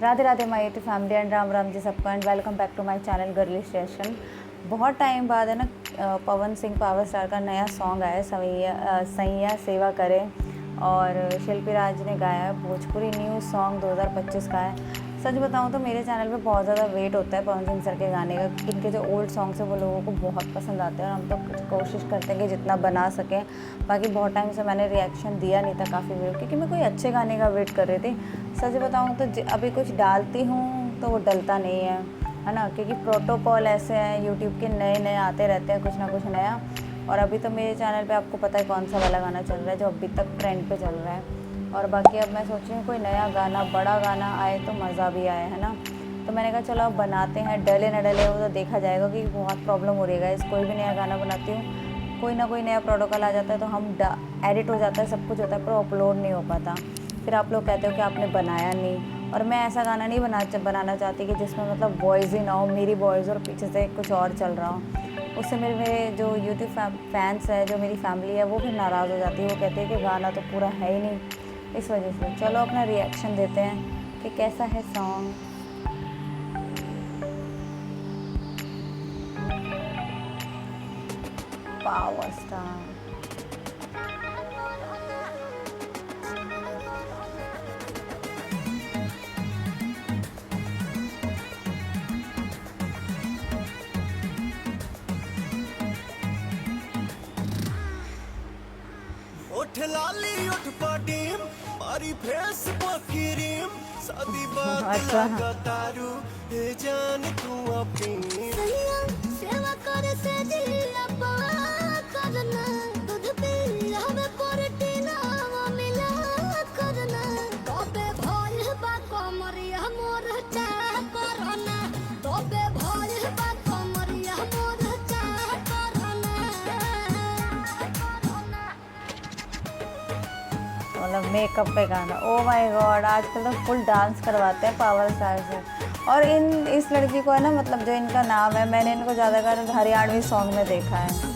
Radhe Radhe my YouTube family and Ram Ram ji सबको and welcome back to my channel Girly Station. बहुत time बाद है ना पवन सिंह पावर स्टार का नया सॉन्ग आया है सैया सेवा करे और शिल्पी राज ने गाया है। भोजपुरी न्यू सॉन्ग 2025 का है। सच बताऊं तो मेरे चैनल पे बहुत ज़्यादा वेट होता है पवन सिंह सर के गाने का। इनके जो ओल्ड सॉन्ग्स है वो लोगों को बहुत पसंद आते हैं और हम तो कोशिश करते हैं कि जितना बना सकें। बाकी बहुत टाइम से मैंने रिएक्शन दिया नहीं था काफ़ी वीडियो, क्योंकि मैं कोई अच्छे गाने का वेट कर रही थी। सच बताऊं तो अभी कुछ डालती हूँ तो वो डलता नहीं है ना, क्योंकि प्रोटोकॉल ऐसे हैं, यूट्यूब के नए नए आते रहते हैं कुछ ना कुछ नया। और अभी तो मेरे चैनल पे आपको पता है कौन सा वाला गाना चल रहा है जो अभी तक ट्रेंड पे चल रहा है। और बाकी अब मैं सोच रही हूँ कोई नया गाना बड़ा गाना आए तो मज़ा भी आए, है ना। तो मैंने कहा चलो अब बनाते हैं, डले न डले वो तो देखा जाएगा, कि बहुत प्रॉब्लम हो रही है। कोई भी नया गाना बनाती हूँ कोई ना कोई नया प्रोटोकॉल आ जाता है तो हम एडिट हो जाता है, सब कुछ होता है, पर अपलोड नहीं हो पाता। फिर आप लोग कहते हो कि आपने बनाया नहीं। और मैं ऐसा गाना नहीं बनाना चाहती कि जिसमें मतलब वॉइस ही ना हो, मेरी वॉइस और पीछे से कुछ और चल रहा हो। उससे मेरे जो यूट्यूब फैंस है, जो मेरी फैमिली है, वो भी नाराज़ हो जाती है। वो कहते हैं कि गाना तो पूरा है ही नहीं। इस वजह से चलो अपना रिएक्शन देते हैं कि कैसा है सॉन्ग। पावर स्टार उठ लाली उठ पाटीम मारी फेस पकीरीम शादी बात लगा तारू हे जान तू अपनी सैया सेवा करे से दिया करना दूध पी हमें प्रोटीन मिला करना तबे भइल बा कमरिया मोर चाह करना तबे भइल बा कमरिया मोर चाह करना। मतलब मेकअप पे गाना, ओ माय गॉड, आजकल तो फुल डांस करवाते हैं पावर स्टार से। और इस लड़की को है ना, मतलब जो इनका नाम है, मैंने इनको ज़्यादातर हरियाणवी सॉन्ग में देखा है।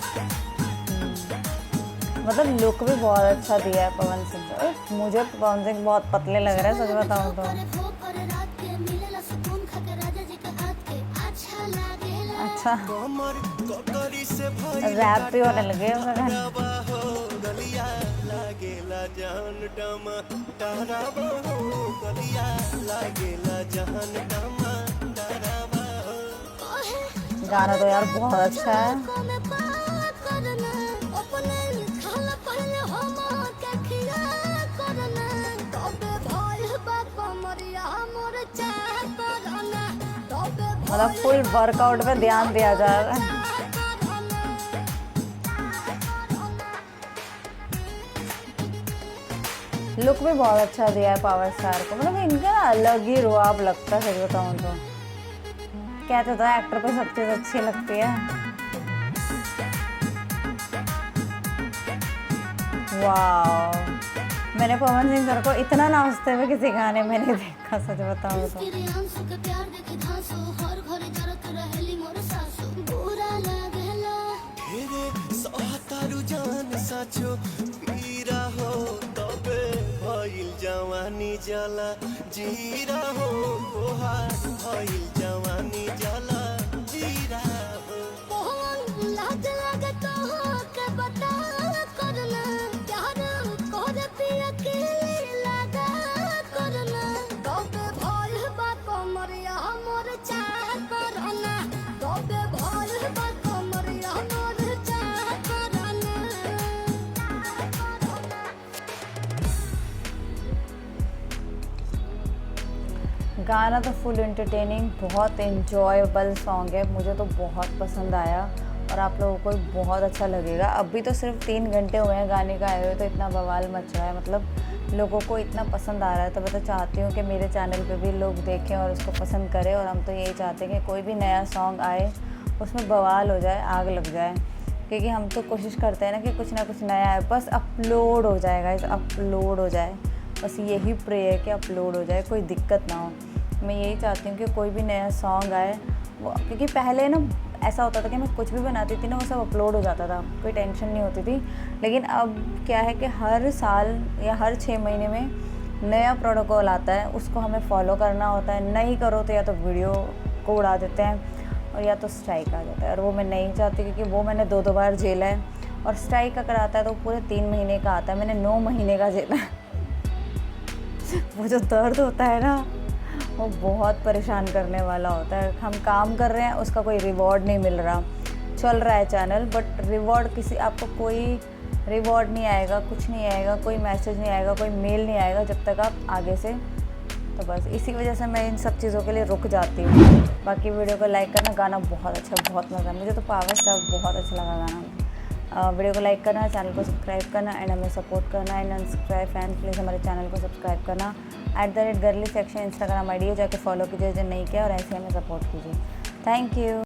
मतलब लुक भी बहुत अच्छा दिया है पवन सिंह को। मुझे पवन सिंह बहुत पतले लग रहे हैं सच बताऊँ तो। अच्छा रैप भी होने लगे गलिया लागेला जान टमा डरावा हो गलिया लागेला जान टमा डरावा। गाना तो यार बहुत अच्छा है। मतलब फुल वर्कआउट पे ध्यान दिया जा रहा है। लुक भी बहुत अच्छा दिया है पावर स्टार को। मतलब इनका ना अलग ही रुआब लगता है सच बताऊँ तो। कहते तो एक्टर को सब चीज़ अच्छी लगती है। वाह, मैंने पवन सिंह सर को इतना नाचते हुए किसी गाने में नहीं देखा सच बताऊँ तो। साचो पीरा हो तबे भइल जवानी जला जीरा हो तोहार भइल जवानी जला जीरा हो। लाज लगे तो के बता करना प्यार कर पिया के लगा करना तबे भइल बा कमरिया मोर चाह करना तबे भइल बा कमरिया मोर चाह करना। गाना तो फुल एंटरटेनिंग, बहुत एंजॉयबल सॉन्ग है। मुझे तो बहुत पसंद आया और आप लोगों को बहुत अच्छा लगेगा। अभी तो सिर्फ 3 घंटे हुए हैं गाने का आए हुए, तो इतना बवाल मच रहा है, मतलब लोगों को इतना पसंद आ रहा है। तो मैं तो चाहती हूँ कि मेरे चैनल पे भी लोग देखें और उसको पसंद करें। और हम तो यही चाहते हैं कि कोई भी नया सॉन्ग आए उसमें बवाल हो जाए, आग लग जाए, क्योंकि हम तो कोशिश करते हैं ना कि कुछ ना कुछ नया है, बस अपलोड हो जाएगा, अपलोड हो जाए, बस यही प्रे है कि अपलोड हो जाए, कोई दिक्कत ना हो। मैं यही चाहती हूँ कि कोई भी नया सॉन्ग आए वो, क्योंकि पहले ना ऐसा होता था कि मैं कुछ भी बनाती थी ना वो सब अपलोड हो जाता था, कोई टेंशन नहीं होती थी। लेकिन अब क्या है कि हर साल या हर 6 महीने में नया प्रोटोकॉल आता है, उसको हमें फॉलो करना होता है। नहीं करो तो या तो वीडियो को उड़ा देते हैं और या तो स्ट्राइक आ जाता है, और वो मैं नहीं चाहती क्योंकि वो मैंने 2 बार झेला है। और स्ट्राइक अगर आता है तो पूरे 3 महीने का आता है, मैंने 9 महीने का झेला है। वो जो दर्द होता है ना, वो बहुत परेशान करने वाला होता है। हम काम कर रहे हैं, उसका कोई रिवॉर्ड नहीं मिल रहा, चल रहा है चैनल, बट रिवॉर्ड किसी, आपको कोई रिवॉर्ड नहीं आएगा, कुछ नहीं आएगा, कोई मैसेज नहीं आएगा, कोई मेल नहीं आएगा जब तक आप आगे से। तो बस इसी वजह से मैं इन सब चीज़ों के लिए रुक जाती हूँ। बाकी वीडियो को लाइक करना, गाना बहुत अच्छा, बहुत मज़ा, मुझे तो पावर स्टार बहुत अच्छा लगा गाना। वीडियो को लाइक करना, चैनल को सब्सक्राइब करना एंड हमें सपोर्ट करना। एंड अनसब्सक्राइब फैन प्लीज़ हमारे चैनल को सब्सक्राइब करना। @गर्ली सेक्शन इंस्टाग्राम ID है, जाके फॉलो कीजिए जो नहीं किया, और ऐसे हमें सपोर्ट कीजिए। Thank you.